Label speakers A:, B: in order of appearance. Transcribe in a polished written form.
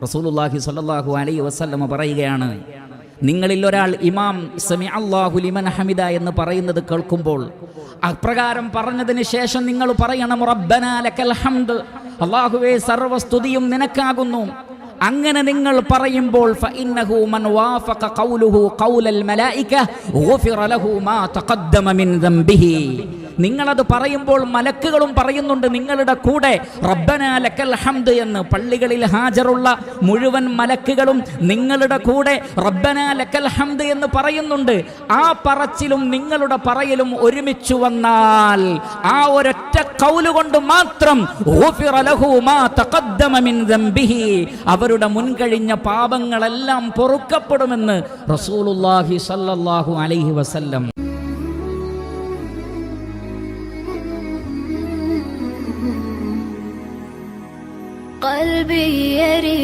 A: റസൂലുള്ളാഹി സ്വല്ലല്ലാഹു അലൈഹി വസല്ലം പറയുകയാണ്, നിങ്ങളിൽ ഒരാൾ ഇമാം സമിഅ അല്ലാഹു ലിമൻ ഹമിദ എന്ന് പറയുന്നത് കേൾക്കുമ്പോൾ അപ്രകാരം പറഞ്ഞതിന് ശേഷം നിങ്ങൾ പറയണം റബ്ബനാ ലക്കൽ ഹംദ്, അല്ലാഹുവേ സർവസ്തുതിയും നിനക്കാകുന്നു. അങ്ങനെ നിങ്ങൾ പറയുമ്പോൾ ഫഇന്നഹു മൻ വാഫഖ ഖൗലുഹു ഖൗലൽ മലായിക ഗുഫിറ ലഹു മാ തഖദ്ദമ മിൻ ദംബിഹി. നിങ്ങളത് പറയുമ്പോൾ മലക്കുകളും പറയുന്നുണ്ട് നിങ്ങളുടെ കൂടെ റബ്ബനാ ലക്കൽ ഹംദ് എന്ന്. പള്ളികളിൽ ഹാജറുള്ള മുഴുവൻ മലക്കുകളും നിങ്ങളുടെ കൂടെ റബ്ബനാ ലക്കൽ ഹംദ് എന്ന് പറയുന്നുണ്ട്. ആ പറച്ചിലും നിങ്ങളുടെ പറയലും ഒരുമിച്ചു വന്നാൽ ആ ഒരൊറ്റ ഖൗല് കൊണ്ട് മാത്രം ഗുഫിറ ലഹു മാ തഖദ്ദമ മിൻ ദംബിഹി, അവരുടെ മുൻകഴിഞ്ഞ പാപങ്ങളെല്ലാം പൊറുക്കപ്പെടുമെന്ന് റസൂലുള്ളാഹി സ്വല്ലല്ലാഹു അലൈഹി വസല്ലം.
B: قلبي يريد